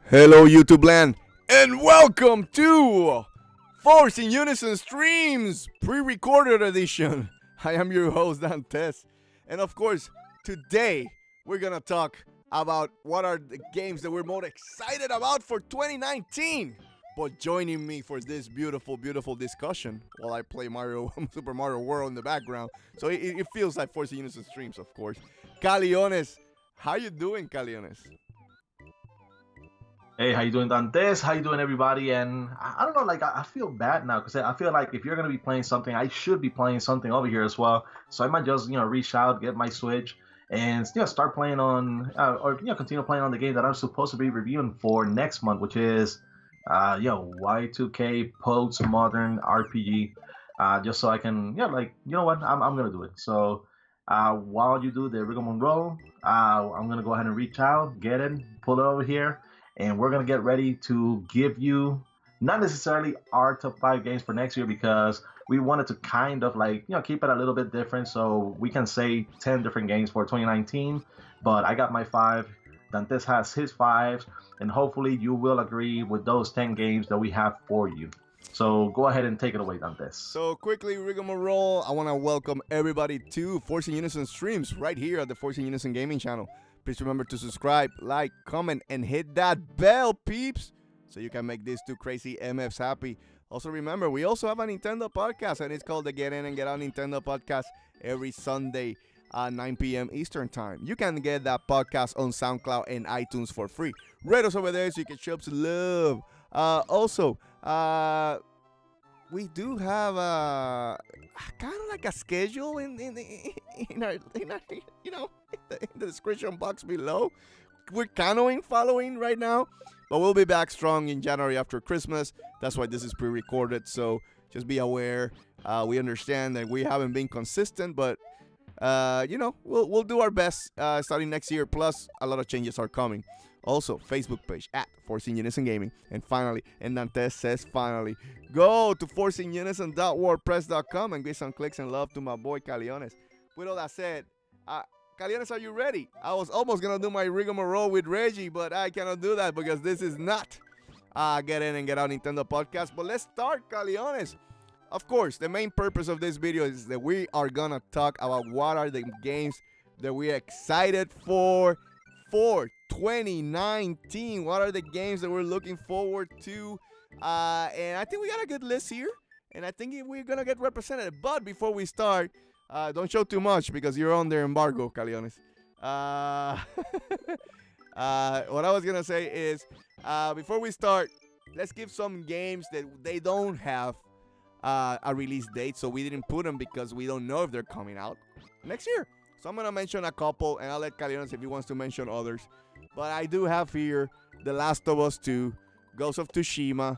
Hello YouTube land, and welcome to Force In Unison Streams pre-recorded edition. I am your host Dantes, and of course today we're gonna talk about what are the games that we're most excited about for 2019. But joining me for this beautiful discussion while I play Super Mario World in the background, so it feels like Force In Unison Streams, of course. Caleones, how you doing, Caleones? Hey, how you doing, Dantes? How you doing, everybody? And I don't know, like I feel bad now because I feel like if you're gonna be playing something, I should be playing something over here as well. So I might just reach out, get my Switch, and start playing on or continue playing on the game that I'm supposed to be reviewing for next month, which is Y2K Postmodern RPG. Just so I can what I'm gonna do it. So while you do the rigmarole, I'm gonna go ahead and reach out, get it, pull it over here. And we're going to get ready to give you not necessarily our top 5 games for next year because we wanted to kind of keep it a little bit different. So we can say 10 different games for 2019. But I got my 5. Dantes has his 5. And hopefully you will agree with those 10 games that we have for you. So go ahead and take it away, Dantes. So quickly, rigmarole, I want to welcome everybody to Force In Unison Streams right here at the Force In Unison Gaming channel. Please remember to subscribe, like, comment, and hit that bell, peeps, so you can make these two crazy MFs happy. Also, remember, we also have a Nintendo podcast, and it's called the Get In and Get Out Nintendo podcast every Sunday at 9 p.m. Eastern Time. You can get that podcast on SoundCloud and iTunes for free. Rate us over there so you can show up some love. Also, we do have a kind of like a schedule in our in the description box below. We're kind of following right now, but we'll be back strong in January after Christmas. That's why this is pre-recorded, so just be aware. We understand that we haven't been consistent, but we'll do our best starting next year. Plus, a lot of changes are coming. Also, Facebook page at Force In Unison Gaming. And finally, and Dantes says finally, go to forceinunison.wordpress.com and give some clicks and love to my boy Caleones. With all that said, Caleones, are you ready? I was almost going to do my rigmarole with Reggie, but I cannot do that because this is not Get In and Get Out Nintendo podcast. But let's start, Caleones. Of course, the main purpose of this video is that we are going to talk about what are the games that we're excited for 2019. What are the games that we're looking forward to? And I think we got a good list here, and I think we're gonna get represented. But before we start, don't show too much because you're under embargo, Caleones. What I was gonna say is, before we start, let's give some games that they don't have a release date, so we didn't put them because we don't know if they're coming out next year. So I'm going to mention a couple, and I'll let Caleones if he wants to mention others. But I do have here The Last of Us 2, Ghost of Tsushima,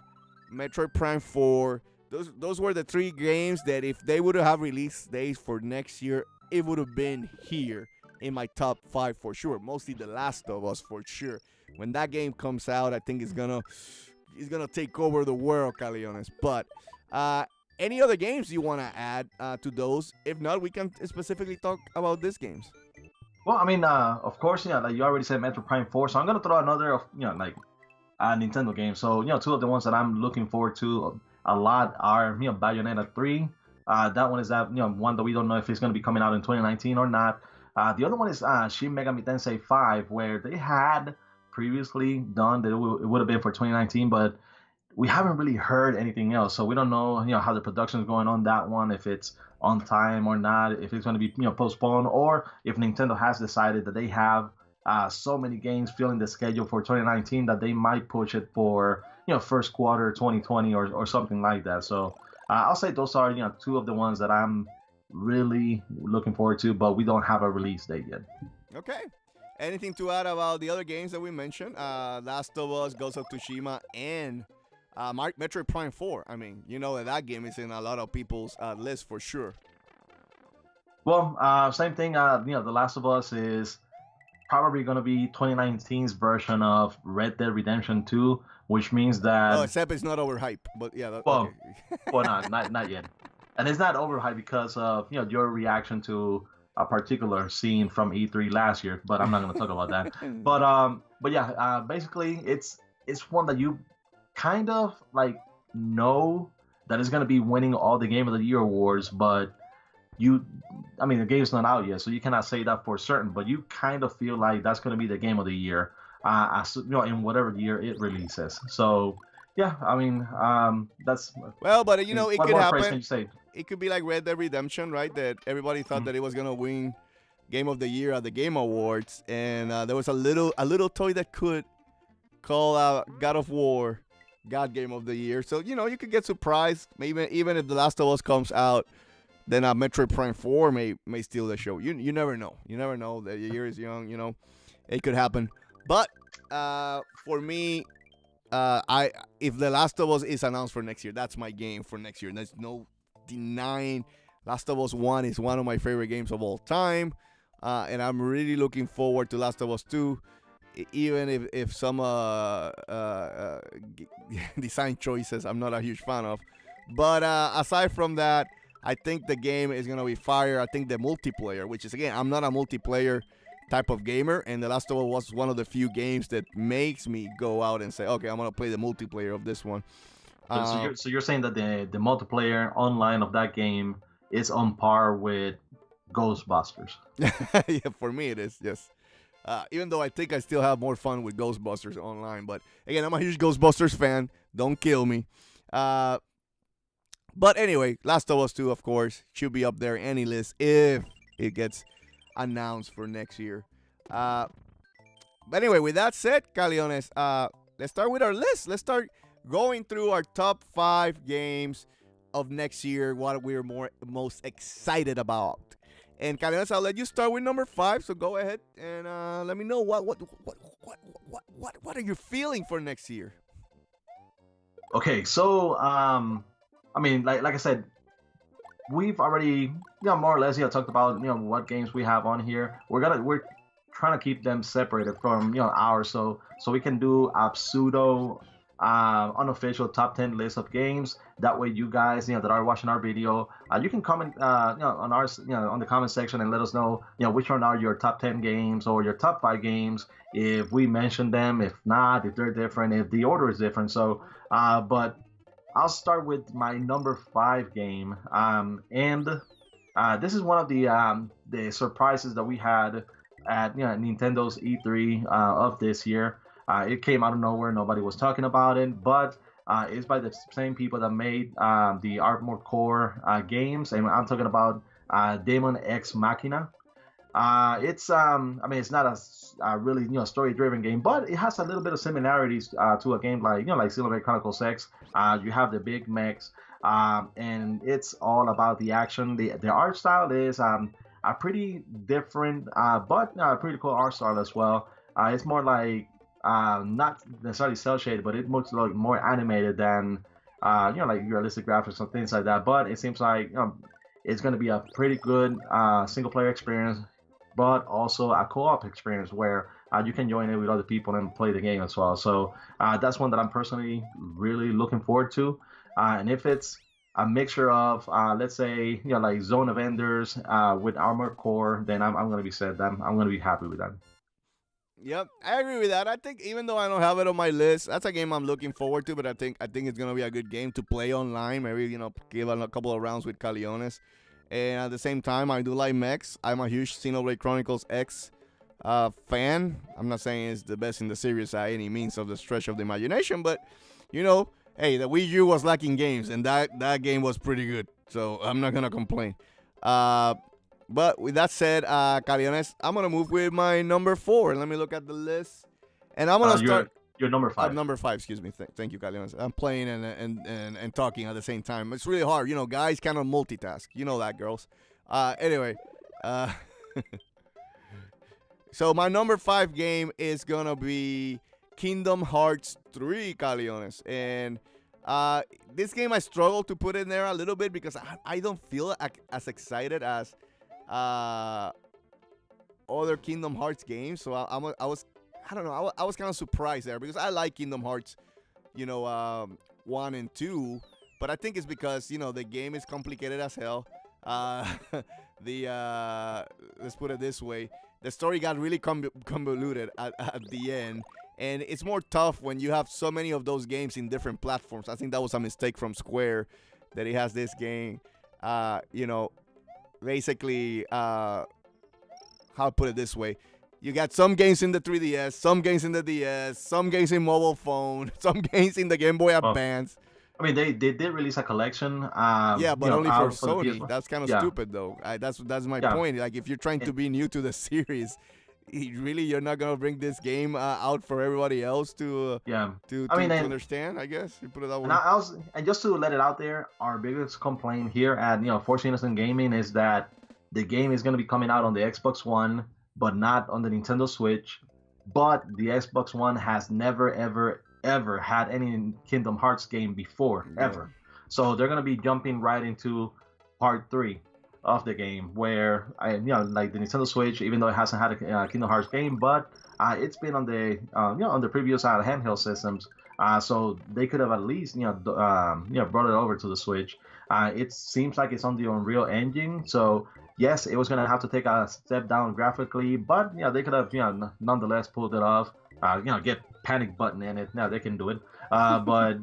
Metroid Prime 4. Those were the 3 games that if they would have release dates for next year, it would have been here in my top 5 for sure. Mostly The Last of Us for sure. When that game comes out, I think it's gonna take over the world, Caleones. But any other games you want to add to those? If not, we can specifically talk about these games. Well, I mean, of course, like you already said, Metroid Prime 4. So I'm gonna throw another of Nintendo game. So 2 of the ones that I'm looking forward to a lot are Bayonetta 3. That one is one that we don't know if it's gonna be coming out in 2019 or not. The other one is Shin Megami Tensei 5, where they had previously done that it would have been for 2019, but we haven't really heard anything else, so we don't know, how the production is going on that one, if it's on time or not, if it's going to be, postponed, or if Nintendo has decided that they have so many games filling the schedule for 2019 that they might push it for, first quarter 2020 or something like that. So I'll say those are, 2 of the ones that I'm really looking forward to, but we don't have a release date yet. Okay. Anything to add about the other games that we mentioned? Last of Us, Ghost of Tsushima, and Metroid Prime 4. I mean, that game is in a lot of people's list for sure. Well, same thing. The Last of Us is probably gonna be 2019's version of Red Dead Redemption 2, which means Oh, that except it's not overhyped. But yeah, okay. well, well, not yet, and it's not overhyped because of your reaction to a particular scene from E3 last year. But I'm not gonna talk about that. But yeah, basically it's one that you kind of like know that is gonna be winning all the Game of the Year awards, but you I mean the game's not out yet, so you cannot say that for certain, but you kind of feel like that's going to be the game of the year, in whatever year it releases. So yeah, I mean, that's Well, but you know, it what could more praise can happen. you say? It could be like Red Dead Redemption, right? That everybody thought Mhm. that it was gonna win Game of the Year at the Game Awards, and there was a little toy that could call out God of War God Game of the Year. So you know, you could get surprised. Maybe even if The Last of Us comes out, then Metroid Prime 4 may steal the show. You never know. You never know. The year is young. You know, it could happen. But for me, I if The Last of Us is announced for next year, that's my game for next year. There's no denying. Last of Us 1 is one of my favorite games of all time, and I'm really looking forward to Last of Us 2. Even if some design choices I'm not a huge fan of, but aside from that, I think the game is gonna be fire. I think the multiplayer, which is again, I'm not a multiplayer type of gamer, and The Last of Us was one of the few games that makes me go out and say, okay, I'm gonna play the multiplayer of this one. So you're saying that the multiplayer online of that game is on par with Ghostbusters? Yeah, for me it is, yes. Even though I think I still have more fun with Ghostbusters online, but again, I'm a huge Ghostbusters fan. Don't kill me. But anyway, Last of Us 2, of course, should be up there any list if it gets announced for next year. But anyway, with that said, Caleones, let's start with our list. Let's start going through our top 5 games of next year, what we're most excited about. And Caleones, I'll let you start with number 5. So go ahead and let me know what are you feeling for next year. Okay, so I mean, like I said, we've already more or less talked about what games we have on here. We're trying to keep them separated from ours, so we can do a pseudo unofficial top 10 list of games. That way you guys that are watching our video, you can comment on our on the comment section and let us know which one are your top 10 games or your top 5 games, if we mention them, if not, if they're different, if the order is different. So but I'll start with my number 5 game, and this is one of the surprises that we had at Nintendo's E3 of this year. It came out of nowhere; nobody was talking about it, but it's by the same people that made the Armored Core games, and I'm talking about Demon X Machina. It's I mean, it's not a really story-driven game, but it has a little bit of similarities to a game like like Xenoblade Chronicles X. You have the big mechs, and it's all about the action. The art style is a pretty different, but pretty cool art style as well. It's more like not necessarily cel shaded, but it looks like more animated than like realistic graphics and things like that. But it seems like it's going to be a pretty good single player experience, but also a co-op experience where you can join in with other people and play the game as well. So that's one that I'm personally really looking forward to. And if it's a mixture of, let's say, like Zone of Enders with Armored Core, then I'm going to be set. I'm going to be happy with that. Yep, I agree with that. I think even though I don't have it on my list, that's a game I'm looking forward to. But I think it's gonna be a good game to play online. Maybe give it a couple of rounds with Caleones. And at the same time, I do like mechs. I'm a huge Xenoblade Chronicles X fan. I'm not saying it's the best in the series by any means of the stretch of the imagination, but hey, the Wii U was lacking games, and that game was pretty good. So I'm not gonna complain. But with that said, Caleones, I'm gonna move with my number 4. Let me look at the list, and I'm gonna start. Your number 5. Number 5, excuse me. Thank you, Caleones. I'm playing and talking at the same time. It's really hard, guys cannot multitask. You know that, girls. Anyway, so my number 5 game is gonna be Kingdom Hearts 3, Caleones, and this game I struggle to put in there a little bit because I don't feel as excited as other Kingdom Hearts games, so I was, I don't know, I was kind of surprised there because I like Kingdom Hearts, 1 and 2, but I think it's because the game is complicated as hell. Let's put it this way, the story got really convoluted at the end, and it's more tough when you have so many of those games in different platforms. I think that was a mistake from Square that he has this game, basically, how to put it this way, you got some games in the 3DS, some games in the DS, some games in mobile phone, some games in the Game Boy Advance. I mean, they did release a collection. Yeah, but only for for Sony. That's kind of stupid, though. That's my point. Like, if you're trying to be new to the series, really, you're not gonna bring this game out for everybody else to understand. I guess you put it that way. And just to let it out there, our biggest complaint here at Force Innocent Gaming is that the game is gonna be coming out on the Xbox One, but not on the Nintendo Switch. But the Xbox One has never ever had any Kingdom Hearts game before, ever. So they're gonna be jumping right into part 3 of the game, where like the Nintendo Switch, even though it hasn't had a Kingdom Hearts game, but it's been on the on the previous handheld systems, so they could have at least brought it over to the Switch. It seems like it's on the Unreal Engine, so yes, it was gonna have to take a step down graphically, but they could have nonetheless pulled it off. Get panic button in it. Now they can do it. But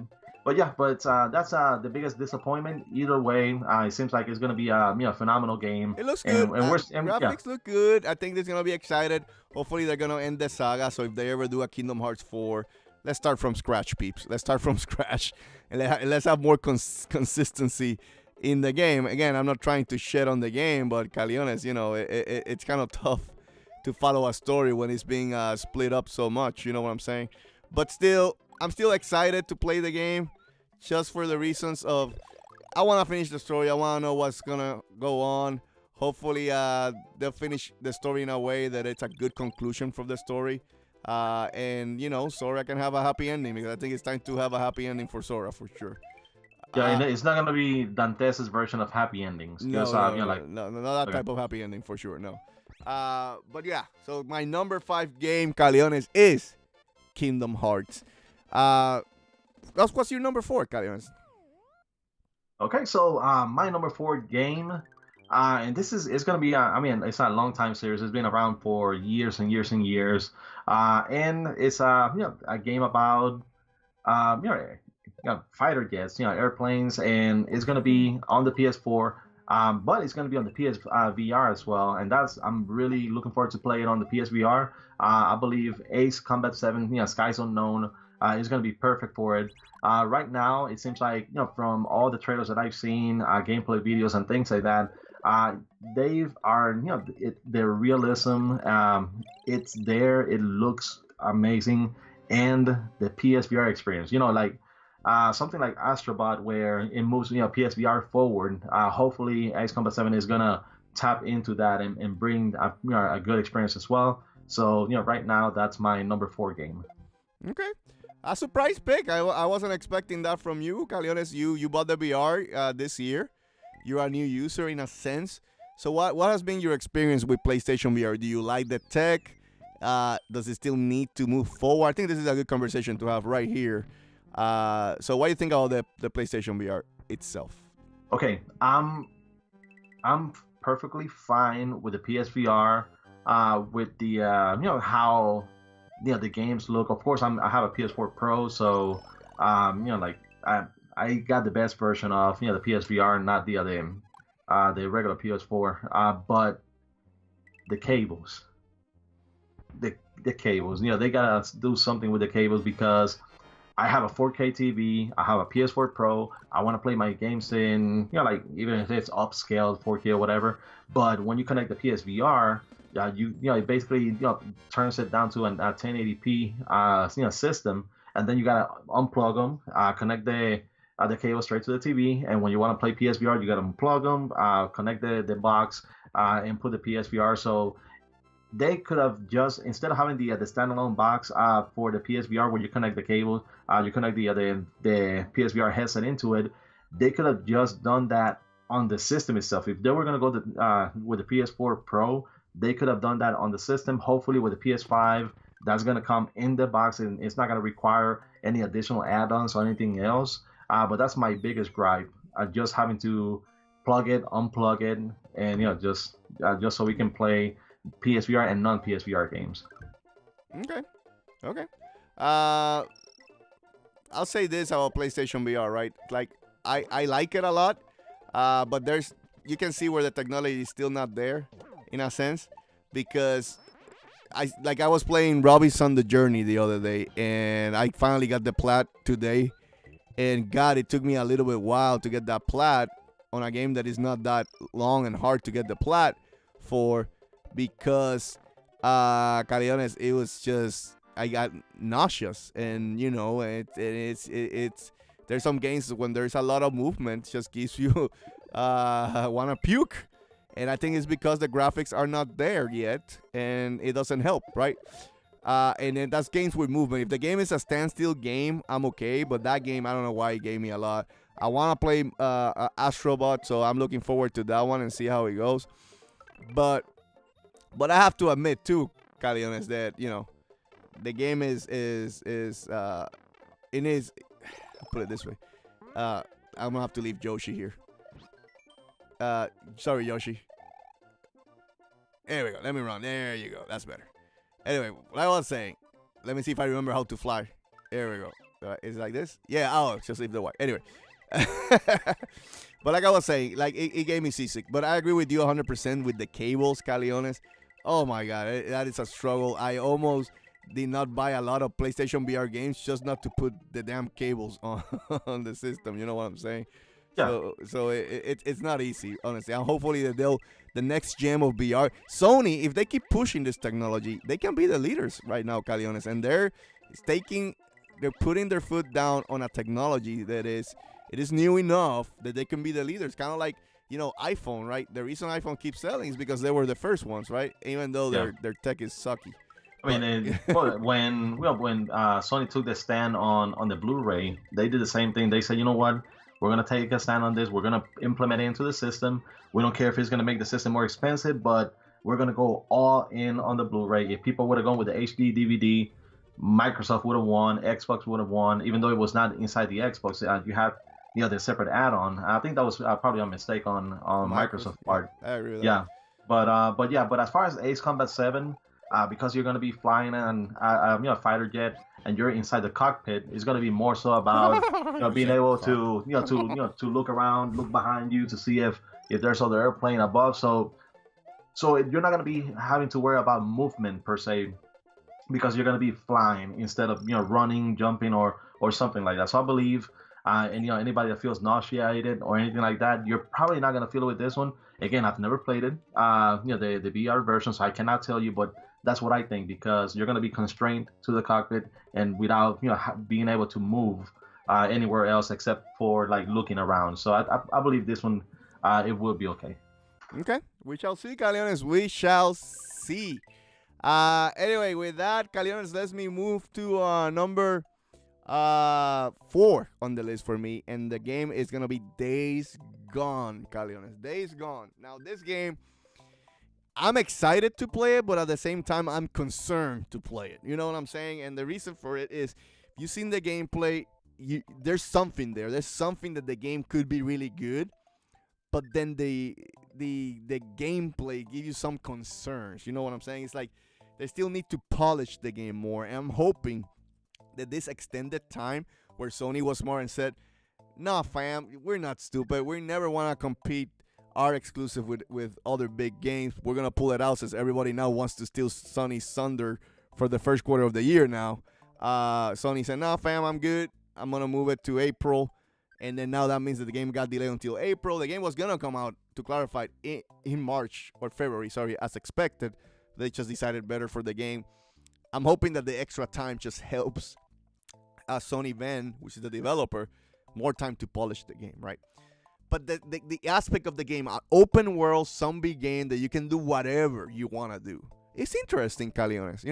that's the biggest disappointment. Either way, it seems like it's gonna be a phenomenal game. It looks good. Graphics look good. I think they're gonna be excited. Hopefully they're gonna end the saga. So if they ever do a Kingdom Hearts 4, let's start from scratch, peeps. Let's start from scratch, and let's have more consistency in the game. Again, I'm not trying to shit on the game, but Caleones, it's kind of tough to follow a story when it's being split up so much, you know what I'm saying? But still, I'm still excited to play the game, just for the reasons of, I want to finish the story. I want to know what's gonna go on. Hopefully, they'll finish the story in a way that it's a good conclusion for the story, and Sora can have a happy ending, because I think it's time to have a happy ending for Sora for sure. Yeah, it's not gonna be Dantes' version of happy endings. No, not that type of happy ending for sure. No. But yeah, so my number 5 game, Caleones, is Kingdom Hearts. What's your number 4, Caleones? Okay, so my number 4 game, and it's gonna be it's not a long time series. It's been around for years and years and years, and it's a game about fighter jets, airplanes, and it's gonna be on the PS4. But it's going to be on the PSVR as well, and I'm really looking forward to play it on the PSVR. I believe Ace Combat 7, Skies Unknown, is going to be perfect for it. Right now, it seems like from all the trailers that I've seen, gameplay videos and things like that, their realism, it's there. It looks amazing, and the PSVR experience, something like Astrobot, where it moves PSVR forward. Hopefully Ace Combat 7 is gonna tap into that and bring a good experience as well. So right now, that's my number 4 game. Okay, a surprise pick. I wasn't expecting that from you, Caleones. You bought the VR this year. You're a new user in a sense. So what has been your experience with PlayStation VR? Do you like the tech? Does it still need to move forward? I think this is a good conversation to have right here. So what do you think about the PlayStation VR itself? Okay, I'm perfectly fine with the PSVR, with the how the games look. Of course, I have a PS4 Pro, so I got the best version of the PSVR, not the regular PS4. But the cables, the cables, they gotta do something with the cables, because I have a 4K TV. I have a PS4 Pro. I want to play my games in, even if it's upscaled 4K or whatever. But when you connect the PSVR, it basically turns it down to a 1080p system, and then you gotta unplug them, connect the cable straight to the TV, and when you want to play PSVR, you gotta unplug them, connect the box, and put the PSVR. So they could have just, instead of having the standalone box for the PSVR where you connect the cable, you connect the PSVR headset into it, they could have just done that on the system itself. If they were going to go with the PS4 Pro, they could have done that on the system. Hopefully, with the PS5, that's gonna come in the box, and it's not gonna require any additional add-ons or anything else. But that's my biggest gripe. Just having to plug it, unplug it, and just so we can play PSVR and non-PSVR games. Okay. Okay. Uh, I'll say this about PlayStation VR, right? Like, I like it a lot, but you can see where the technology is still not there, in a sense, because I was playing Robinson the Journey the other day, and I finally got the plat today, and God, it took me a little bit while to get that plat on a game that is not that long and hard to get the plat for, because Caleones, it was just, I got nauseous, and it's there's some games when there's a lot of movement, just gives you want to puke, and I think it's because the graphics are not there yet, and it doesn't help, right? And then that's games with movement. If the game is a standstill game, I'm okay, but that game, I don't know why it gave me a lot. I want to play Astrobot, so I'm looking forward to that one and see how it goes. But I have to admit too, Caleones, that the game is put it this way. I'm gonna have to leave Yoshi here. Sorry, Yoshi. There we go. Let me run. There you go. That's better. Anyway, like I was saying, let me see if I remember how to fly. There we go. Is it like this? Yeah. Oh, just leave the white. Anyway. But like I was saying, like it gave me seasick. But I agree with you 100% with the cables, Caleones. Oh my God, that is a struggle. I almost did not buy a lot of PlayStation VR games just not to put the damn cables on the system. You know what I'm saying? Yeah. So it's not easy, honestly. And hopefully that the next gem of VR, Sony, if they keep pushing this technology, they can be the leaders right now, Caleones, and they're putting their foot down on a technology that is new enough that they can be the leaders. Kind of like iPhone, right? The reason iPhone keeps selling is because they were the first ones, right? Even though their tech is sucky. I mean, when Sony took the stand on the Blu-ray, they did the same thing. They said, you know what, we're gonna take a stand on this. We're gonna implement it into the system. We don't care if it's gonna make the system more expensive, but we're gonna go all in on the Blu-ray. If people would have gone with the HD DVD, Microsoft would have won, Xbox would have won, even though it was not inside the Xbox. You have the separate add-on. I think that was probably a mistake on Microsoft's part. I agree with that. But as far as Ace Combat 7, because you're going to be flying a fighter jet and you're inside the cockpit, it's going to be more so about being able to look around, look behind you to see if there's other airplane above. So you're not going to be having to worry about movement per se, because you're going to be flying instead of running, jumping, or something like that. So I believe, and anybody that feels nauseated or anything like that, you're probably not going to feel it with this one. Again, I've never played it, the VR version, so I cannot tell you, but that's what I think, because you're going to be constrained to the cockpit and without being able to move anywhere else except for like looking around. So I believe this one it will be okay. Okay, we shall see, Caleones. We shall see. Anyway, with that, Caleones, let's me move to number 4 on the list for me, and the game is gonna be Days Gone, Caleones. Days Gone. Now, this game, I'm excited to play it, but at the same time, I'm concerned to play it. You know what I'm saying? And the reason for it is, you've seen the gameplay. There's something there. There's something that the game could be really good, but then the gameplay gives you some concerns. You know what I'm saying? It's like they still need to polish the game more. And I'm hoping that this extended time where Sony was smart and said, nah, fam, we're not stupid. We never want to compete our exclusive with other big games. We're going to pull it out since everybody now wants to steal Sony's thunder for the first quarter of the year now. Sony said, nah, fam, I'm good. I'm going to move it to April. And then now that means that the game got delayed until April. The game was going to come out, to clarify, in March or February, as expected. They just decided better for the game. I'm hoping that the extra time just helps Sony Van, which is the developer, more time to polish the game, right? But the aspect of the game, an open world zombie game that you can do whatever you want to do. It's interesting, Caleones,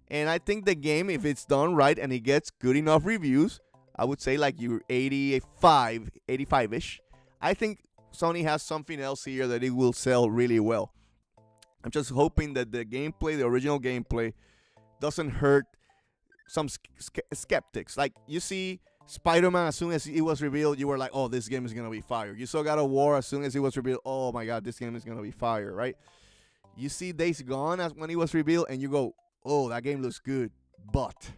And I think the game, if it's done right and it gets good enough reviews, I would say like you're 85-ish. I think Sony has something else here that it will sell really well. I'm just hoping that the gameplay, the original gameplay, doesn't hurt some skeptics. Like, you see Spider-Man, as soon as it was revealed, you were like, oh, this game is going to be fire. You saw God of War, as soon as it was revealed, oh my God, this game is going to be fire, right? You see Days Gone as when it was revealed, and you go, oh, that game looks good, but...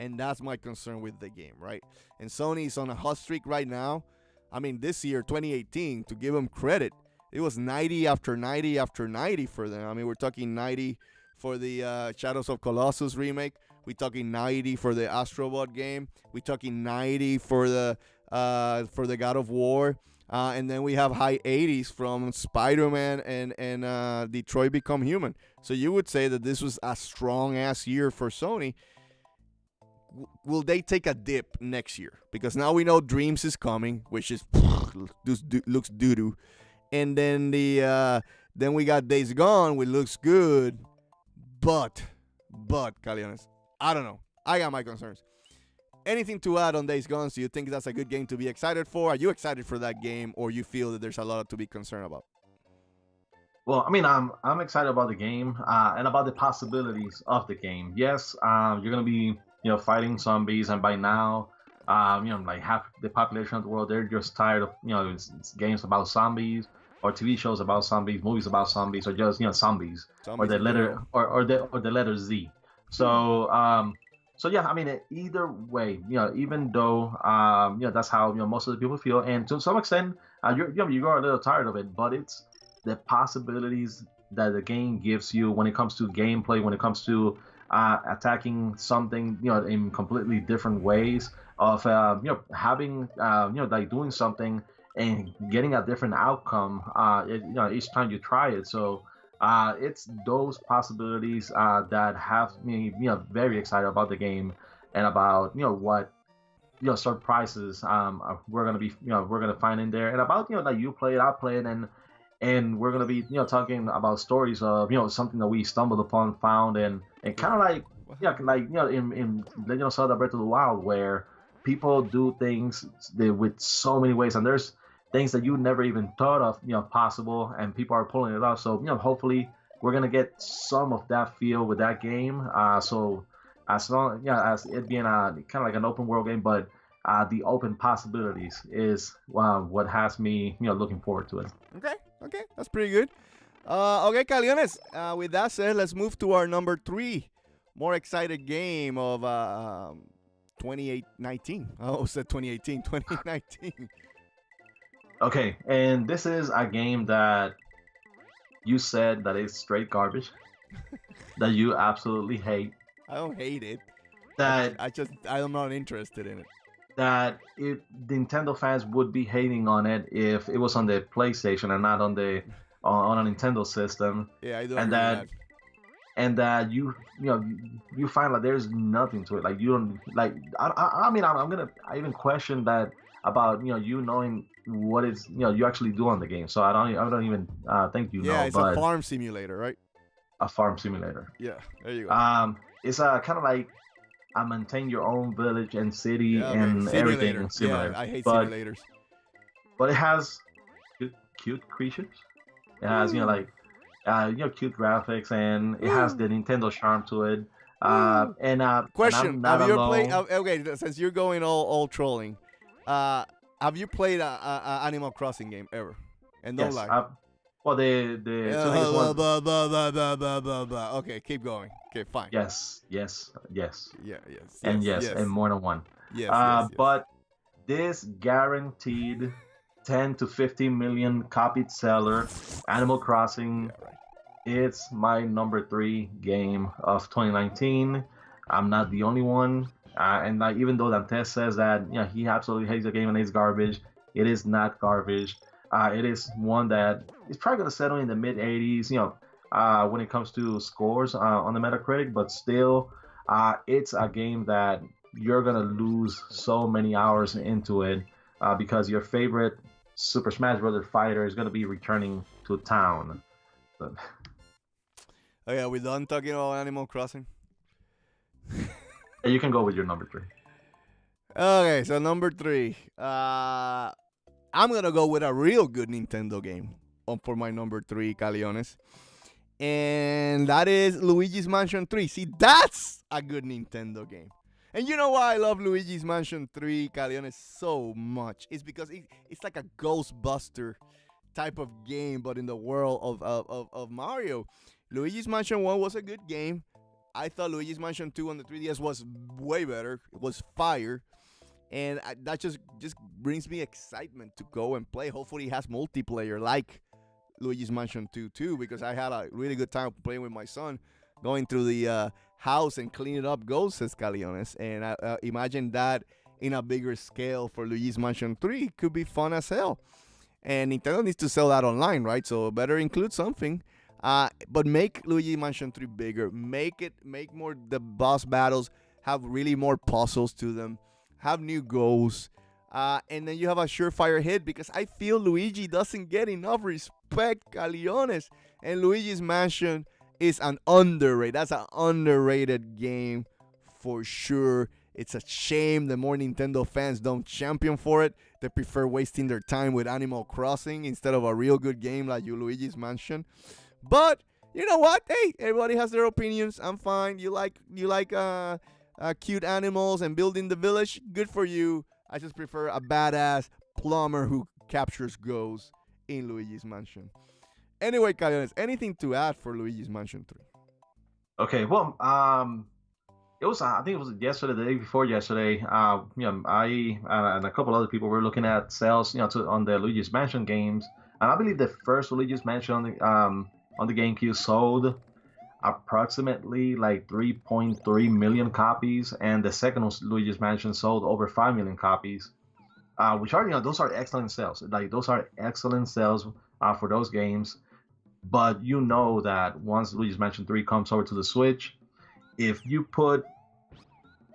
And that's my concern with the game, right? And Sony is on a hot streak right now. I mean, this year, 2018, to give them credit, it was 90 after 90 after 90 for them. I mean, we're talking 90 for the Shadows of Colossus remake. We're talking 90 for the Astrobot game. We're talking 90 for the God of War. And then we have high 80s from Spider-Man and Detroit Become Human. So you would say that this was a strong-ass year for Sony. Will they take a dip next year? Because now we know Dreams is coming, which is looks doo-doo. And then then we got Days Gone, which looks good. But, Caleones, I don't know. I got my concerns. Anything to add on Days Gone? Do you think that's a good game to be excited for? Are you excited for that game, or you feel that there's a lot to be concerned about? Well, I mean, I'm excited about the game and about the possibilities of the game. Yes, you're gonna be fighting zombies, and by now, like half the population of the world, they're just tired of it's games about zombies or TV shows about zombies, movies about zombies, or just zombies or the letter or the letter Z. So so yeah, I mean, either way, even though that's how most of the people feel, and to some extent, you're a little tired of it, but it's the possibilities that the game gives you when it comes to gameplay, when it comes to attacking something in completely different ways, of having like doing something and getting a different outcome each time you try it. So it's those possibilities that have me very excited about the game, and about what surprises we're gonna find in there, and about that you play it, I play it, and we're gonna be talking about stories of something that we stumbled upon, found, and kind of like in Legend of Zelda Breath of the Wild, where people do things with so many ways, and there's things that you never even thought of possible, and people are pulling it off. So hopefully we're gonna get some of that feel with that game. So as long as it being a kind of like an open world game, but the open possibilities is what has me looking forward to it. Okay, that's pretty good. Okay, Caleones, with that said, let's move to our number 3 more excited game of 2019. I almost said 2018, 2019. Okay, and this is a game that you said that is straight garbage, that you absolutely hate. I don't hate it. That I'm not interested in it. That if Nintendo fans would be hating on it if it was on the PlayStation and not on a Nintendo system. Yeah, I do. And that you find like there's nothing to it. Like you don't like. I mean, I even question that about you knowing what is you actually do on the game. So I don't even think you know. Yeah, it's a farm simulator, right? A farm simulator. Yeah, there you go. It's a kind of like maintain your own village and city and everything in simulator. Yeah, I hate simulators. But it has cute creatures. It has cute graphics, and it has the Nintendo charm to it. Question: have you ever played? Okay, since you're going all trolling, have you played a Animal Crossing game ever? And don't lie. Well, the okay, keep going. Okay, fine. Yes. Yeah, and more than one. Yes. But this guaranteed 10 to 15 million copied seller, Animal Crossing. Yeah, right. It's my number 3 game of 2019. I'm not the only one. And even though Dantes says that he absolutely hates the game and it's garbage, it is not garbage. It is one that is probably going to settle in the mid 80s, when it comes to scores on the Metacritic, but still, it's a game that you're going to lose so many hours into it because your favorite Super Smash Bros. Fighter is going to be returning to town. So. Okay, are we done talking about Animal Crossing? You can go with your number 3. Okay, so number 3. I'm going to go with a real good Nintendo game for my number 3, Caleones. and that is Luigi's Mansion 3. See, that's a good Nintendo game. And you know why I love Luigi's Mansion 3, Caleones, so much? It's because it's like a Ghostbuster type of game, but in the world of Mario. Luigi's Mansion 1 was a good game. I thought Luigi's Mansion 2 on the 3DS was way better. It was fire. And that just brings me excitement to go and play. Hopefully it has multiplayer like Luigi's Mansion 2 too, because I had a really good time playing with my son, going through the house and cleaning up ghosts, as Caleones. And I imagine that in a bigger scale for Luigi's Mansion 3 could be fun as hell. And Nintendo needs to sell that online, right? So better include something. But make Luigi Mansion 3 bigger. Make more the boss battles have really more puzzles to them. Have new goals. And then you have a surefire hit, because I feel Luigi doesn't get enough respect, Caleones. And Luigi's Mansion is an underrated. That's an underrated game for sure. It's a shame that more Nintendo fans don't champion for it. They prefer wasting their time with Animal Crossing instead of a real good game like Luigi's Mansion. But you know what? Hey, everybody has their opinions. I'm fine. You like cute animals and building the village? Good for you. I just prefer a badass plumber who captures ghosts in Luigi's Mansion. Anyway, Caleones, anything to add for Luigi's Mansion 3? Okay, well, it was I think it was yesterday, the day before yesterday. I and a couple other people were looking at sales, on the Luigi's Mansion games, and I believe the first Luigi's Mansion on the GameCube sold approximately like 3.3 million copies, and the second Luigi's Mansion sold over 5 million copies, which are those are excellent sales. Like those are excellent sales for those games. But you know that once Luigi's Mansion 3 comes over to the Switch, if you put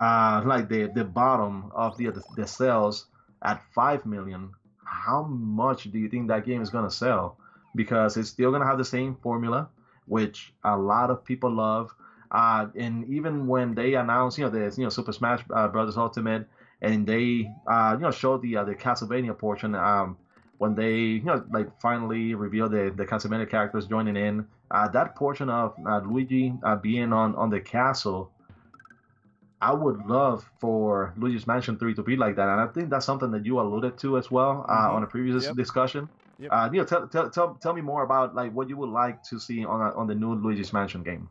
like the bottom of the sales at 5 million, how much do you think that game is gonna sell? Because it's still gonna have the same formula, which a lot of people love. And even when they announced, the Super Smash Brothers Ultimate, and they showed the Castlevania portion, when they like finally revealed the Castlevania characters joining in, that portion of Luigi being on the castle, I would love for Luigi's Mansion 3 to be like that, and I think that's something that you alluded to as well on a previous discussion. Yep. Tell me more about like what you would like to see on the new Luigi's Mansion game.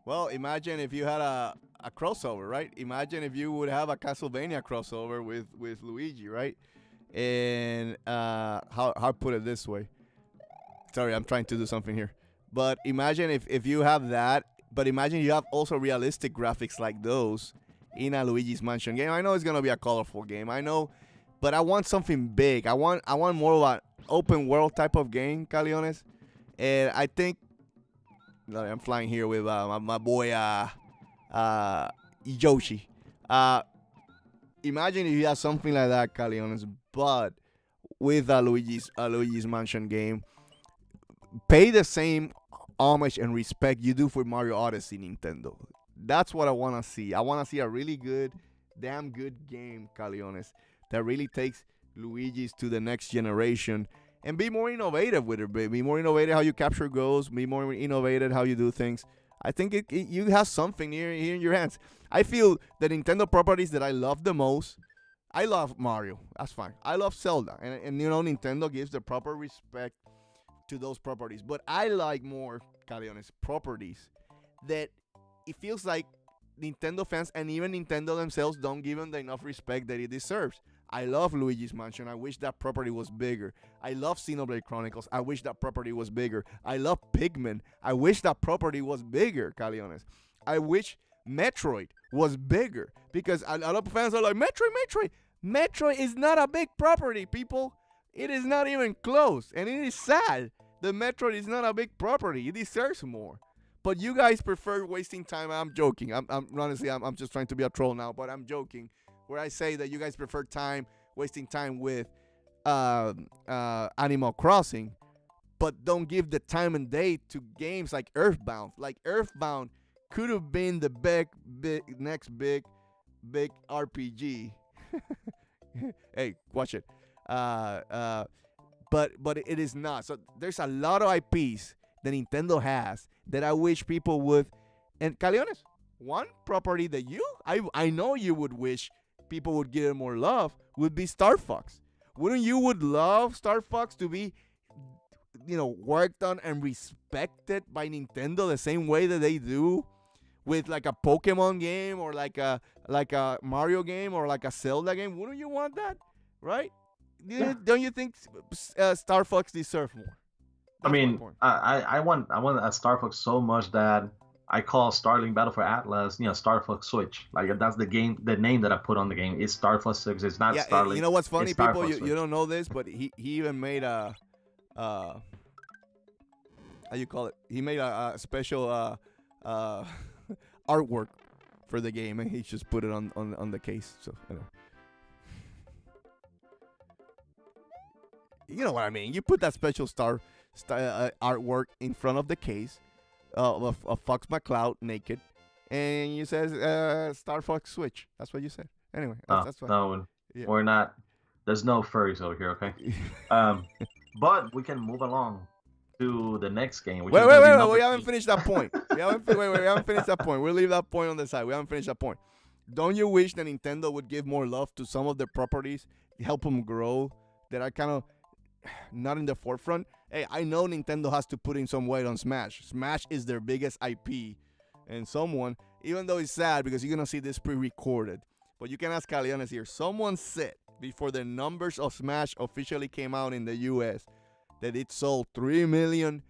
Well, imagine if you had a crossover, right? Imagine if you would have a Castlevania crossover with Luigi, right? And how put it this way? Sorry, I'm trying to do something here. But imagine if you have that, but imagine you have also realistic graphics like those in a Luigi's Mansion game. I know it's gonna be a colorful game, I know, but I want something big. I want more of an open world type of game, Caleones. And I think I'm flying here with my boy Yoshi. Imagine if you have something like that, Caleones, but with a Luigi's Mansion game. Pay the same homage and respect you do for Mario Odyssey, Nintendo. That's what I want to see. I want to see a really good, damn good game, Caleones, that really takes Luigi's to the next generation and be more innovative with it. Be more innovative how you capture goals. Be more innovative how you do things. I think you have something here in your hands. I feel the Nintendo properties that I love the most. I love Mario. That's fine. I love Zelda. And Nintendo gives the proper respect to those properties. But I like more, Caleones, properties that it feels like Nintendo fans and even Nintendo themselves don't give them the enough respect that it deserves. I love Luigi's Mansion. I wish that property was bigger. I love Xenoblade Chronicles. I wish that property was bigger. I love Pikmin. I wish that property was bigger, Caleones. I wish Metroid was bigger, because a lot of fans are like, Metroid. Metroid is not a big property, people. It is not even close. And it is sad that Metroid is not a big property. It deserves more. But you guys prefer wasting time. I'm joking. I'm honestly, I'm just trying to be a troll now, but I'm joking. Where I say that you guys prefer wasting time with Animal Crossing, but don't give the time and date to games like Earthbound. Like Earthbound could have been the next big RPG. Hey, watch it. But it is not. So there's a lot of IPs that Nintendo has that I wish people would. And Caleones, one property that I know you would wish people would give it more love would be Star Fox. Wouldn't you would love Star Fox to be, worked on and respected by Nintendo the same way that they do with like a Pokemon game or like a Mario game or like a Zelda game? Wouldn't you want that, right? Yeah. Don't you think Star Fox deserve more? I mean, I want a Star Fox so much that I call Starlink Battle for Atlas, Star Fox Switch. Like that's the name that I put on the game. It's Star Fox 6. It's not Starlink. You know what's funny, people? You don't know this, but he even made a how you call it? He made a special artwork for the game, and he just put it on the case. So you know what I mean. You put that special star artwork in front of the case of Fox McCloud naked, and you says Star Fox Switch. That's what you said. Anyway, that's fine. No, yeah. We're not. There's no furries over here, okay? But we can move along to the next game. Wait. We haven't finished that point. We haven't finished that point. We'll leave that point on the side. We haven't finished that point. Don't you wish that Nintendo would give more love to some of their properties, help them grow, that are kind of not in the forefront? Hey, I know Nintendo has to put in some weight on Smash. Smash is their biggest IP. And someone, even though it's sad because you're going to see this pre-recorded, but you can ask Caleones here. Someone said before the numbers of Smash officially came out in the U.S. that it sold 3 million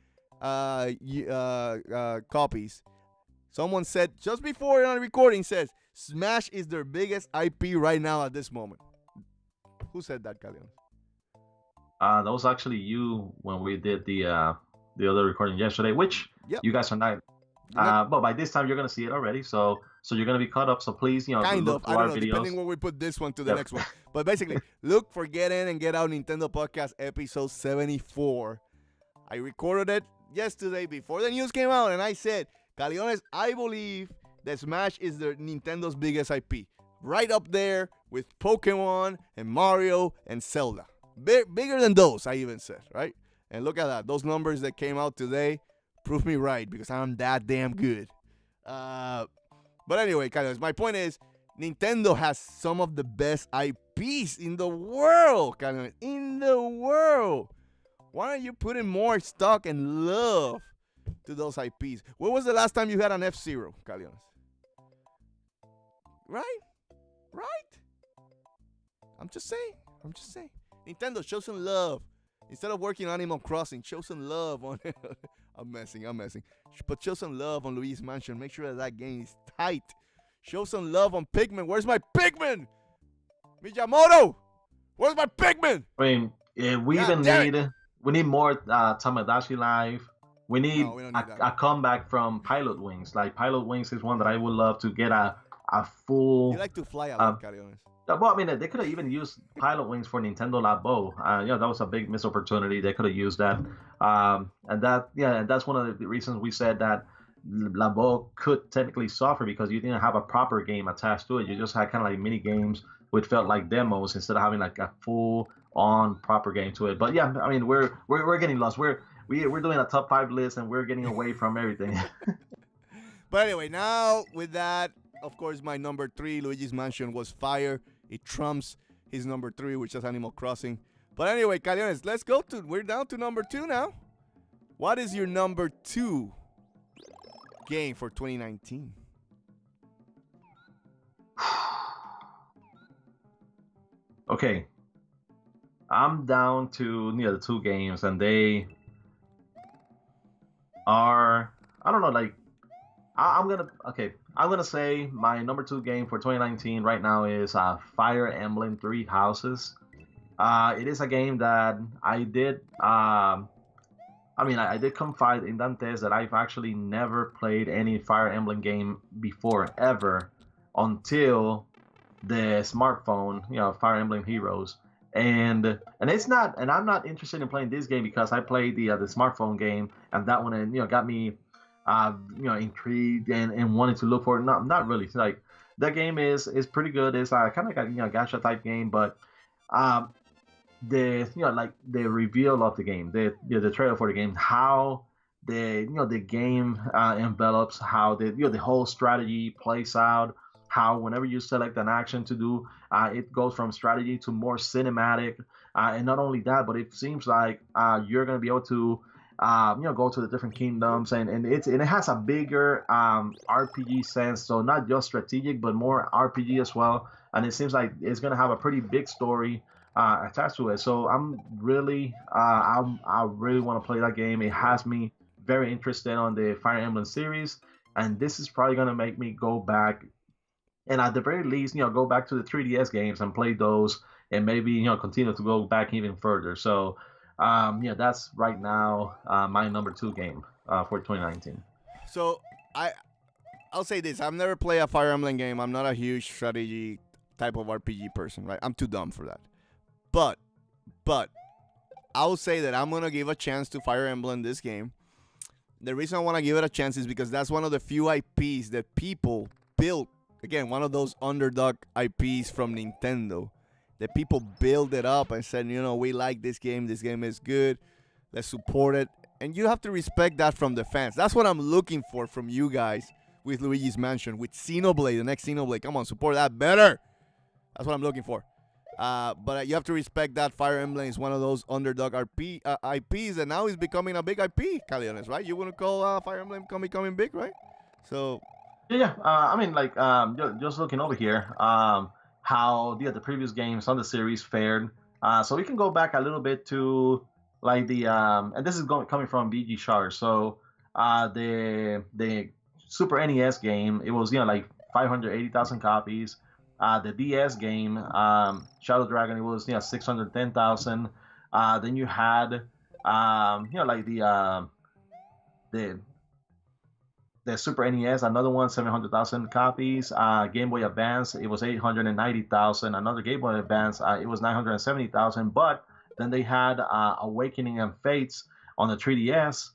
copies. Someone said just before on the recording says Smash is their biggest IP right now at this moment. Who said that, Caleones? That was actually you when we did the other recording yesterday, which you guys are not. But by this time you're gonna see it already, so you're gonna be caught up. So please, kind look of. for I don't our know, videos. depending when we put this one to the next one. But basically, look for Get In and Get Out Nintendo Podcast episode 74. I recorded it yesterday before the news came out, and I said, Caleones, I believe that Smash is Nintendo's biggest IP, right up there with Pokemon and Mario and Zelda. Bigger than those, I even said, right? And look at that. Those numbers that came out today prove me right because I'm that damn good. But anyway, Caleones, my point is Nintendo has some of the best IPs in the world, Caleones, in the world. Why aren't you putting more stock and love to those IPs? When was the last time you had an F-Zero, Caleones? Right? I'm just saying. Nintendo, show some love. Instead of working on Animal Crossing, show some love on I'm messing. But show some love on Luigi's Mansion. Make sure that game is tight. Show some love on Pikmin. Where's my Pikmin? Miyamoto! Where's my Pikmin? I mean, we need more Tamagotchi Live. We need a comeback from Pilot Wings. Like Pilot Wings is one that I would love to get a full. You like to fly a lot, Caleones. Well, I mean, they could have even used Pilot Wings for Nintendo Labo. That was a big missed opportunity. They could have used that. And that's one of the reasons we said that Labo could technically suffer because you didn't have a proper game attached to it. You just had kind of like mini games which felt like demos instead of having like a full-on proper game to it. But yeah, I mean, we're getting lost. We're doing a top 5 list and we're getting away from everything. But anyway, now with that, of course, my number 3, Luigi's Mansion, was fire. It trumps his number 3, which is Animal Crossing. But anyway, Caleones, we're down to number 2 now. What is your number 2 game for 2019? Okay. I'm down to the 2 games, and they are, I don't know, like, I'm gonna say my number 2 game for 2019 right now is Fire Emblem 3 Houses. It is a game that I did. I did confide in Dantes that I've actually never played any Fire Emblem game before ever until the smartphone. Fire Emblem Heroes, and it's not. And I'm not interested in playing this game because I played the smartphone game, and that one got me. Intrigued and wanted to look for it. Not really. Like that game is pretty good. It's kind of like a gacha type game, but the reveal of the game, the trailer for the game, how the game envelops, how the whole strategy plays out, how whenever you select an action to do, it goes from strategy to more cinematic, and not only that, but it seems like you're gonna be able to go to the different kingdoms, and it has a bigger RPG sense, so not just strategic but more RPG as well, and it seems like it's gonna have a pretty big story attached to it. So I really want to play that game. It has me very interested on the Fire Emblem series, and this is probably gonna make me go back and at the very least, go back to the 3DS games and play those, and maybe continue to go back even further. So, yeah, that's right now my number two game for 2019. So I'll say this: I've never played a Fire Emblem game. I'm not a huge strategy type of RPG person, right? I'm too dumb for that. But I'll say that I'm gonna give a chance to Fire Emblem this game. The reason I want to give it a chance is because that's one of the few IPs that people built. Again, one of those underdog IPs from Nintendo that people build it up and said, we like this game. This game is good. Let's support it. And you have to respect that from the fans. That's what I'm looking for from you guys with Luigi's Mansion, with Xenoblade, the next Xenoblade. Come on, support that better. That's what I'm looking for. But you have to respect that Fire Emblem is one of those underdog IPs, and now it's becoming a big IP, Caleones, right? You want to call Fire Emblem becoming big, right? So... Yeah. I mean, like, just looking over here, how the previous games on the series fared. So we can go back a little bit to like and this is coming from BG Shard. So the Super NES game, it was like 580,000 copies. The DS game, Shadow Dragon, it was 610,000. Then you had like the Super NES, another one, 700,000 copies. Game Boy Advance, it was 890,000. Another Game Boy Advance, it was 970,000. But then they had Awakening and Fates on the 3DS.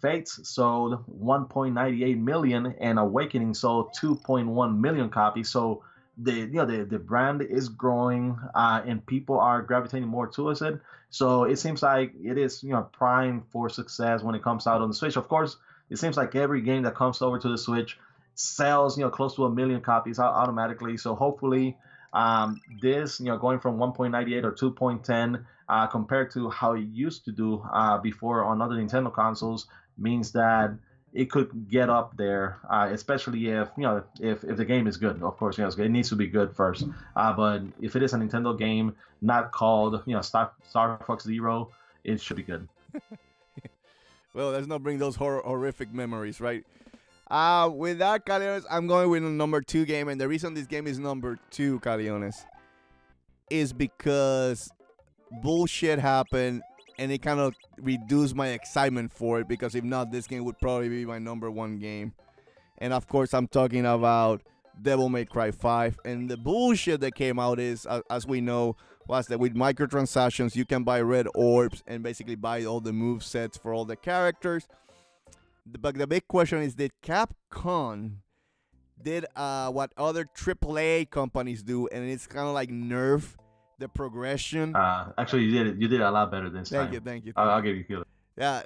Fates sold 1.98 million, and Awakening sold 2.1 million copies. So the brand is growing, and people are gravitating more towards it. So it seems like it is prime for success when it comes out on the Switch. Of course, it seems like every game that comes over to the Switch sells, close to 1 million copies automatically. So hopefully, this, going from 1.98 or 2.10 compared to how it used to do before on other Nintendo consoles, means that it could get up there, especially if the game is good. Of course, it needs to be good first. But if it is a Nintendo game not called Star Fox Zero, it should be good. Well, let's not bring those horrific memories, right? With that, Caleones, I'm going with a number 2 game. And the reason this game is number 2, Caleones, is because bullshit happened and it kind of reduced my excitement for it. Because if not, this game would probably be my number 1 game. And of course, I'm talking about Devil May Cry 5. And the bullshit that came out is, as we know, was that with microtransactions, you can buy red orbs and basically buy all the move sets for all the characters. But the big question is, did Capcom did what other AAA companies do, and it's kind of like nerf the progression? Actually, you did it a lot better this time. Thank you. I'll give you credit. Yeah,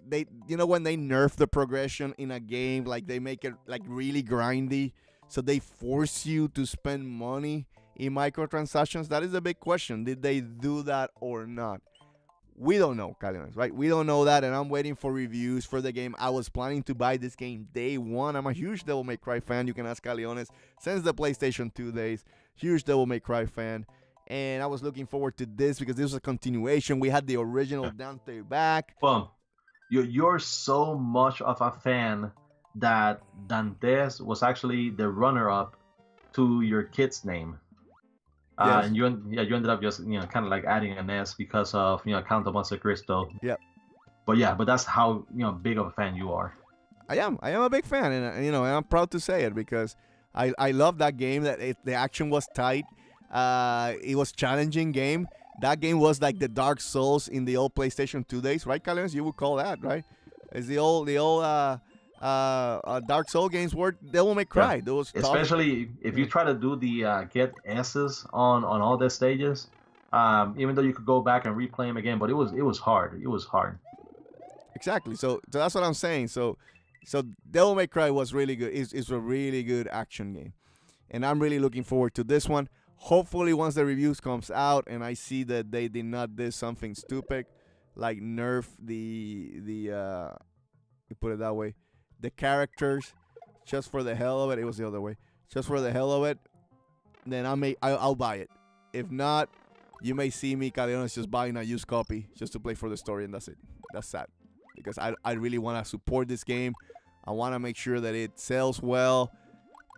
they when they nerf the progression in a game, like they make it like really grindy, so they force you to spend money in microtransactions. That is a big question. Did they do that or not? We don't know, Caleones, right? We don't know that, and I'm waiting for reviews for the game. I was planning to buy this game day one. I'm a huge Devil May Cry fan. You can ask Caleones. Since the PlayStation 2 days, huge Devil May Cry fan. And I was looking forward to this because this was a continuation. We had the original Dante back. Well, you're so much of a fan that Dantes was actually the runner-up to your kid's name. Yes. And you ended up just kind of like adding an S because of Count of Monte Cristo. Yep. But that's how big of a fan you are. I am a big fan, and I'm proud to say it because I love that game. The action was tight. It was challenging game. That game was like the Dark Souls in the old PlayStation 2 days, right, Caleones? You would call that, right? It's the old Dark Soul games were Devil May Cry. Yeah. Those especially if you try to do the get S's on all the stages, even though you could go back and replay them again, but it was hard. It was hard. exactly. So that's what I'm saying. So Devil May Cry was really good. It's a really good action game, and I'm really looking forward to this one. Hopefully, once the reviews comes out and I see that they did not do something stupid, like nerf you put it that way, the characters, just for the hell of it. It was the other way, just for the hell of it. Then I'll buy it. If not, you may see me, Caleones, just buying a used copy just to play for the story, and that's it. That's sad because I really want to support this game. I want to make sure that it sells well,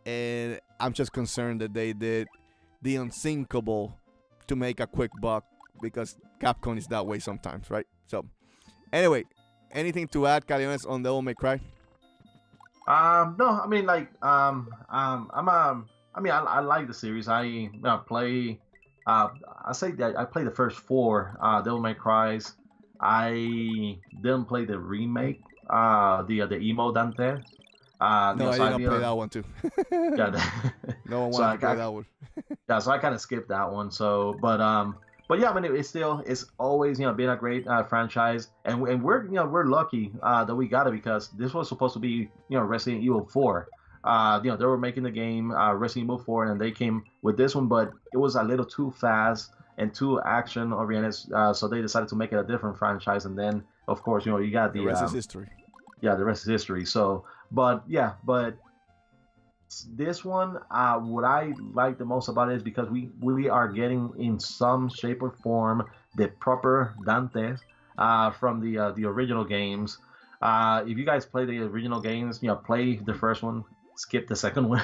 and I'm just concerned that they did the unsinkable to make a quick buck because Capcom is that way sometimes, right? So, anyway, anything to add, Caleones, on Devil May Cry? No, I mean like I mean I like the series. I play I say that I played the first four Devil May Cries. I didn't play the remake, the emo Dante. No, I didn't play that one too. Yeah, No one so wanted to play that one. yeah, so I kind of skipped that one. So, but yeah, I mean, it's always been a great franchise, and we're lucky that we got it because this was supposed to be Resident Evil 4. They were making the game Resident Evil 4, and they came with this one, but it was a little too fast and too action oriented, so they decided to make it a different franchise, and then of course you got the rest is history. Yeah, the rest is history. So, but this one, what I like the most about it is because we are getting in some shape or form the proper Dantes from the original games. If you guys play the original games, play the first one, skip the second one.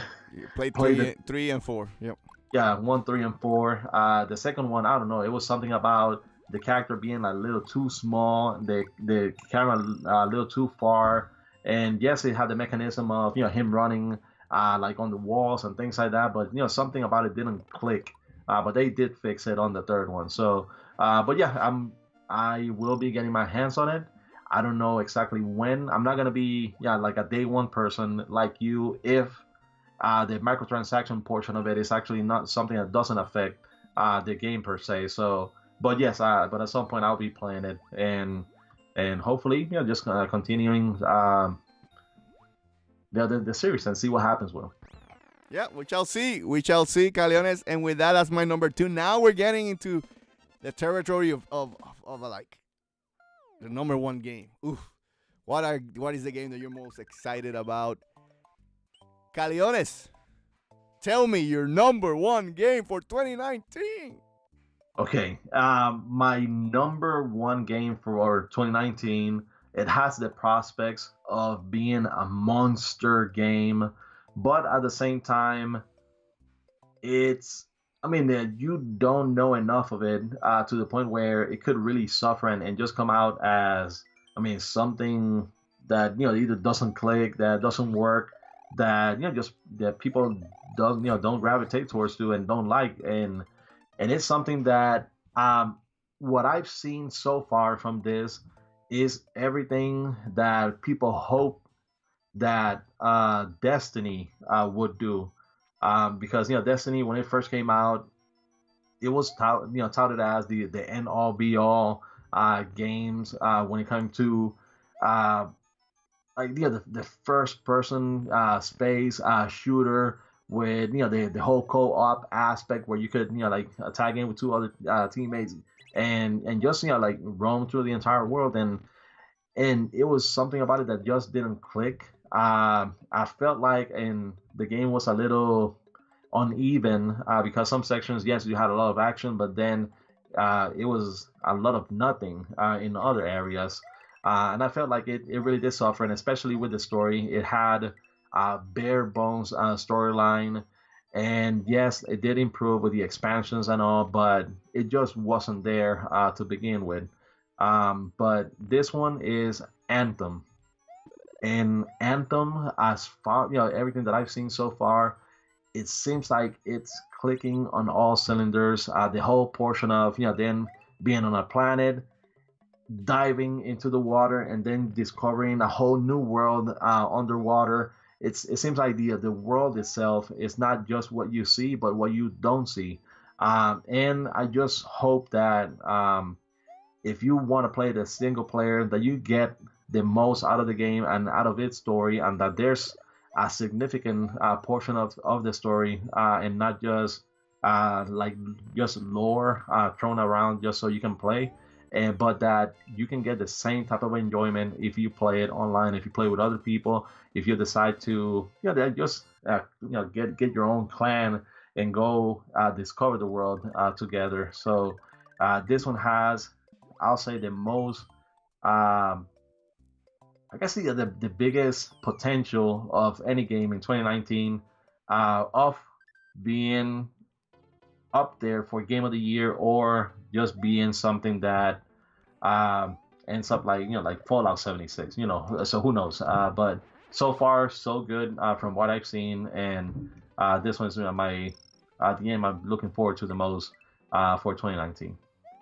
Play three and 4. Yep. Yeah, 1, 3, and 4. The second one, I don't know. It was something about the character being a little too small, the camera a little too far, and yes, it had the mechanism of him running like on the walls and things like that. But something about it didn't click. But they did fix it on the third one. So, but yeah, I will be getting my hands on it. I don't know exactly when. I'm not gonna be like a day one person like you if the microtransaction portion of it is actually not something that doesn't affect the game per se. So, but yes, but at some point I'll be playing it and hopefully just continuing the series and see what happens with them. Yeah, we shall see. We shall see, Caleones. And with that, that's my number 2. Now we're getting into the territory of like the number 1 game. Oof. What is the game that you're most excited about? Caleones, tell me your number 1 game for 2019. Okay, my number 1 game for 2019, it has the prospects of being a monster game, but at the same time, you don't know enough of it to the point where it could really suffer and just come out as, something that, either doesn't click, that doesn't work, that, just that people don't gravitate towards to and don't like. And it's something that, what I've seen so far from this is everything that people hope that Destiny would do. Because Destiny, when it first came out, it was touted as the end all be all games when it came to the first person space shooter with the whole co-op aspect where you could like tag in with 2 other teammates and just like roam through the entire world, and it was something about it that just didn't click. I felt like the game was a little uneven because some sections, yes, you had a lot of action, but then it was a lot of nothing in other areas. And I felt like it really did suffer, and especially with the story, it had bare bones storyline. And yes, it did improve with the expansions and all, but it just wasn't there to begin with. But this one is Anthem. And Anthem, as far everything that I've seen so far, it seems like it's clicking on all cylinders. The whole portion of them being on a planet, diving into the water, and then discovering a whole new world underwater. It seems like the world itself is not just what you see, but what you don't see. And I just hope that if you want to play the single player, that you get the most out of the game and out of its story, and that there's a significant portion of the story, and not just like just lore thrown around just so you can play, and but that you can get the same type of enjoyment if you play it online, if you play with other people, if you decide to just get your own clan and go discover the world together. So this one has, I'll say, the most um, I guess the biggest potential of any game in 2019 of being up there for game of the year, or just being something that ends up like like Fallout 76. So who knows? But so far so good from what I've seen, and this one's my the game I'm looking forward to the most for 2019.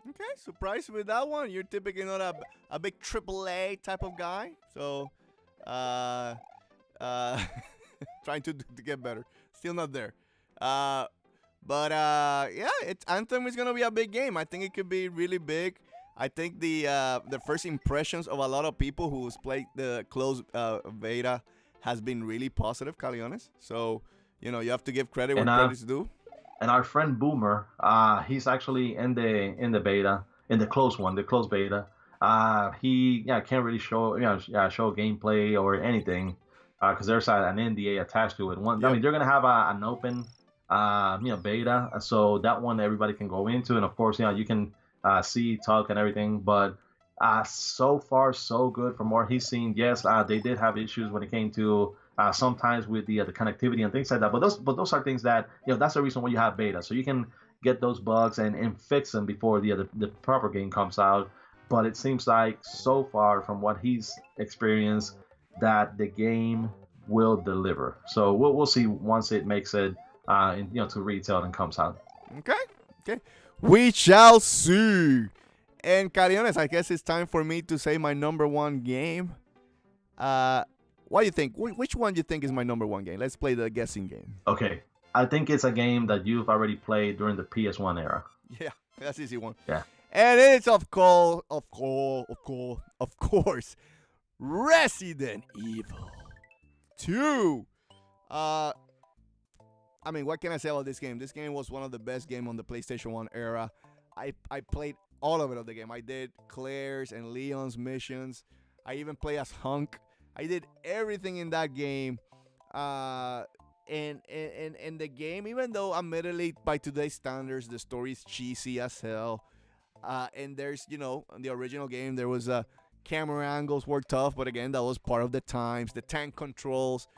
Okay, surprised with that one. You're typically not a big AAA type of guy, so trying to get better. Still not there. But yeah, Anthem is gonna be a big game. I think it could be really big. I think the first impressions of a lot of people who's played the closed beta has been really positive, Caleones. So you have to give credit where credit's due. And our friend Boomer, he's actually in the beta, in the closed beta. He can't really show show gameplay or anything because there's an NDA attached to it. I mean, they're gonna have an open beta, so that one everybody can go into, and of course you can see, talk, and everything. But so far so good from what he's seen. Yes, they did have issues when it came to sometimes with the connectivity and things like that. But those are things that that's the reason why you have beta, so you can get those bugs and fix them before the proper game comes out. But it seems like so far from what he's experienced that the game will deliver. So we'll see once it makes it to retail and comes out. Okay. We shall see. And Caleones, I guess it's time for me to say my number one game. What do you think? Which one do you think is my number one game? Let's play the guessing game. Okay. I think it's a game that you've already played during the PS1 era. Yeah, that's an easy one. Yeah. And it's of course, Resident Evil 2. I mean, what can I say about this game? This game was one of the best games on the PlayStation 1 era. I played all of it of the game. I did Claire's and Leon's missions. I even played as Hunk. I did everything in that game. And the game, even though admittedly by today's standards, the story is cheesy as hell. And there's, in the original game, there was camera angles were tough, but again, that was part of the times. The tank controls,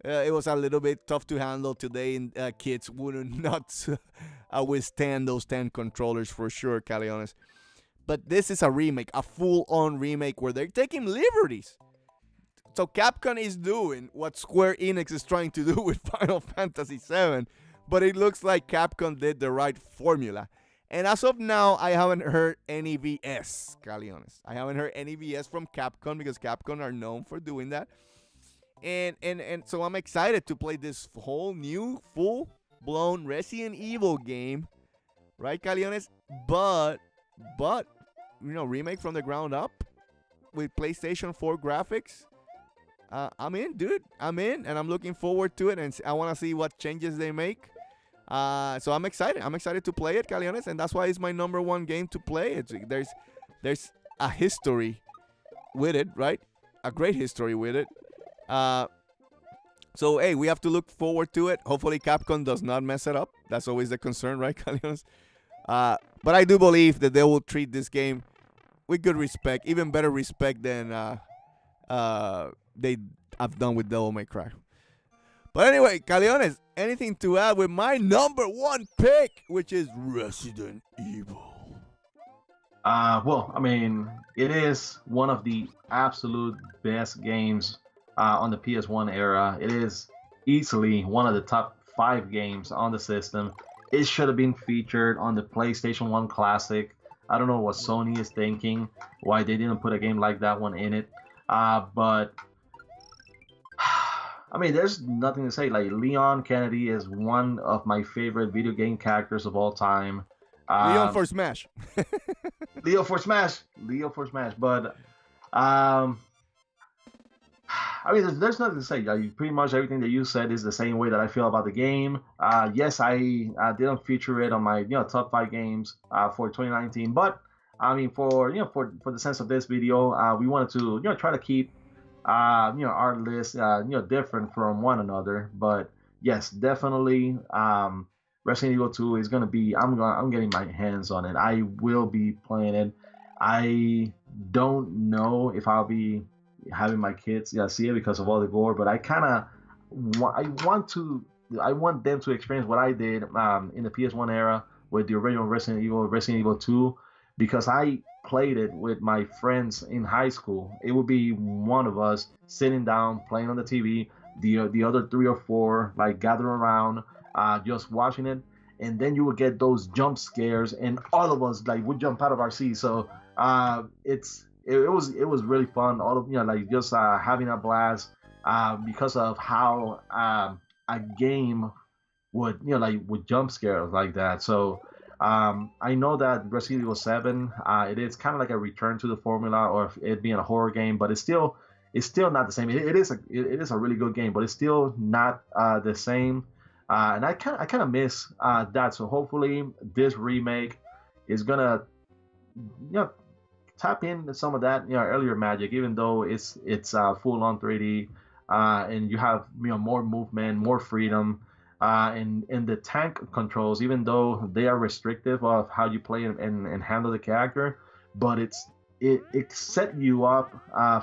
it was a little bit tough to handle today, and kids wouldn't not withstand those 10 controllers for sure, Caleones. But this is a remake, a full-on remake where they're taking liberties. So Capcom is doing what Square Enix is trying to do with Final Fantasy VII, but it looks like Capcom did the right formula. And as of now, I haven't heard any VS, Caleones. I haven't heard any VS from Capcom because Capcom are known for doing that. And so I'm excited to play this whole new, full-blown Resident Evil game, right, Caleones? But remake from the ground up with PlayStation 4 graphics. I'm in, dude. I'm in, and I'm looking forward to it, and I want to see what changes they make. So I'm excited. I'm excited to play it, Caleones, and that's why it's my number one game to play. There's a history with it, right? A great history with it. So, hey, we have to look forward to it. Hopefully, Capcom does not mess it up. That's always the concern, right, Caleones? But I do believe that they will treat this game with good respect, even better respect than they have done with Devil May Cry. But anyway, Caleones, anything to add with my number one pick, which is Resident Evil? Well, I mean, it is one of the absolute best games on the PS1 era. It is easily one of the top 5 games on the system. It should have been featured on the PlayStation 1 Classic. I don't know what Sony is thinking, why they didn't put a game like that one in it. But I mean, there's nothing to say. Like, Leon Kennedy is one of my favorite video game characters of all time. Leon for Smash. Leo for Smash. But I mean, there's nothing to say. Pretty much everything that you said is the same way that I feel about the game. Yes, I didn't feature it on my top 5 games for 2019, but I mean for the sense of this video, we wanted to try to keep our list different from one another. But yes, definitely Resident Evil 2 is gonna be. I'm getting my hands on it. I will be playing it. I don't know if I'll be having my kids see it because of all the gore, but I kind of I want them to experience what I did in the PS1 era with the original Resident Evil 2, because I played it with my friends in high school. It would be one of us sitting down playing on the TV, the other 3 or 4 like gather around, just watching it, and then you would get those jump scares, and all of us like would jump out of our seats. So it was really fun. All of like just having a blast because of how a game would like would jump scare us like that. So I know that Resident Evil 7 it is kind of like a return to the formula, or it being a horror game, but it's still not the same. It is a really good game, but it's still not the same. And I kind of miss that. So hopefully this remake is gonna tap into some of that earlier magic, even though it's full on 3D, and you have more movement, more freedom, and the tank controls, even though they are restrictive of how you play and handle the character, but it set you up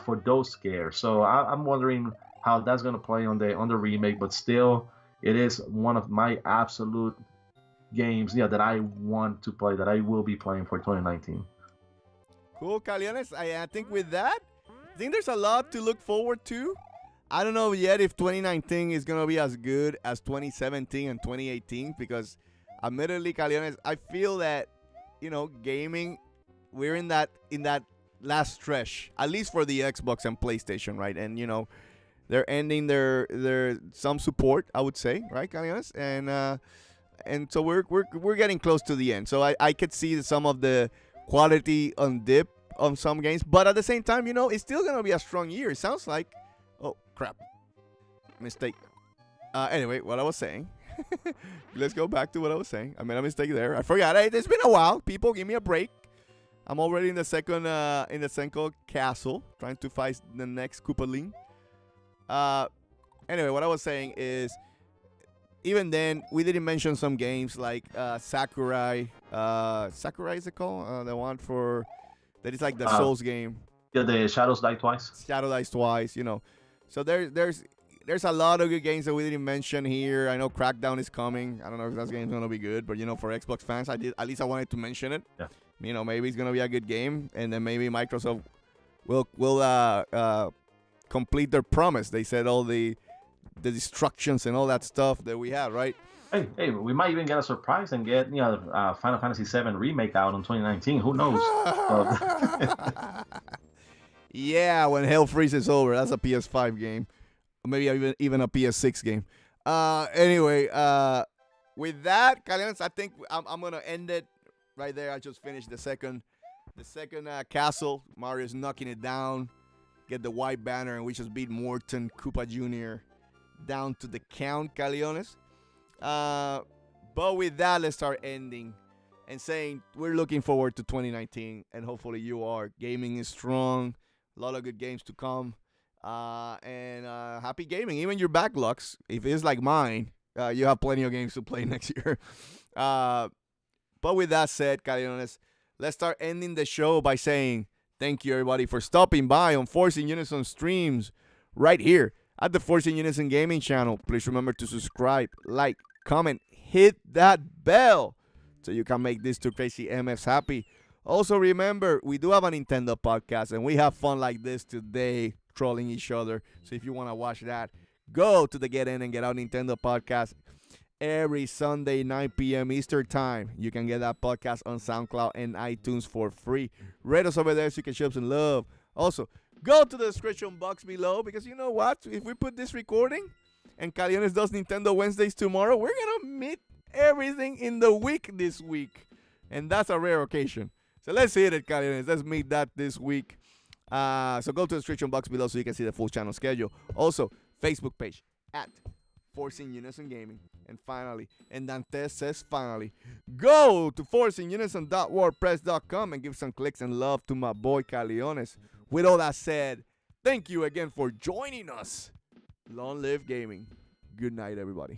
for those scares. So I'm wondering how that's gonna play on the remake, but still, it is one of my absolute games that I want to play, that I will be playing for 2019. Cool, Caleones. I think with that, I think there's a lot to look forward to. I don't know yet if 2019 is going to be as good as 2017 and 2018, because admittedly, Caleones, I feel that, gaming, we're in that last stretch, at least for the Xbox and PlayStation, right? And, they're ending their some support, I would say, right, Caleones? And so we're getting close to the end. So I could see some of the quality on dip on some games, but at the same time, it's still gonna be a strong year. It sounds like. Oh crap, mistake. Anyway, what I was saying. Let's go back to what I was saying. I made a mistake there. I forgot. It's been a while. People, give me a break. I'm already in the second castle, trying to fight the next Koopaling. Anyway, what I was saying is, even then, we didn't mention some games like Sakurai. Sakurai is it called? The one that is like the Souls game. Yeah, the Shadows Die Twice. Shadow Dies Twice, So there's a lot of good games that we didn't mention here. I know Crackdown is coming. I don't know if that game's gonna be good, but for Xbox fans, at least I wanted to mention it. Yeah. Maybe it's gonna be a good game, and then maybe Microsoft will complete their promise. They said all the destructions and all that stuff that we had, right? Hey, we might even get a surprise and get Final Fantasy VII remake out in 2019. Who knows? Yeah, when hell freezes over, that's a PS5 game, or maybe even a PS6 game. Anyway, with that, Caleones, I think I'm gonna end it right there. I just finished the second castle. Mario's knocking it down, get the white banner, and we just beat Morton Koopa Jr. down to the count, Caleones. But with that, let's start ending and saying we're looking forward to 2019, and hopefully you are. Gaming is strong, a lot of good games to come, and happy gaming. Even your backlogs, if it's like mine, you have plenty of games to play next year. But with that said, Caleones, let's start ending the show by saying thank you, everybody, for stopping by on Force In Unison Streams right here at the Force In Unison Gaming channel. Please remember to subscribe, like, comment, hit that bell so you can make these two crazy MFs happy. Also, remember, we do have a Nintendo podcast, and we have fun like this today, trolling each other. So if you want to watch that, go to the Get In and Get Out Nintendo podcast every Sunday, 9 p.m. Eastern Time. You can get that podcast on SoundCloud and iTunes for free. Rate us over there so you can show us some love. Also, go to the description box below, because you know what? If we put this recording and Caleones does Nintendo Wednesdays tomorrow, we're going to meet everything in the week this week. And that's a rare occasion. So let's hit it, Caleones. Let's meet that this week. So go to the description box below so you can see the full channel schedule. Also, Facebook page at Force In Unison Gaming. And finally, and Dantes says finally, go to forceinunison.wordpress.com and give some clicks and love to my boy Caleones. With all that said, thank you again for joining us. Long live gaming. Good night, everybody.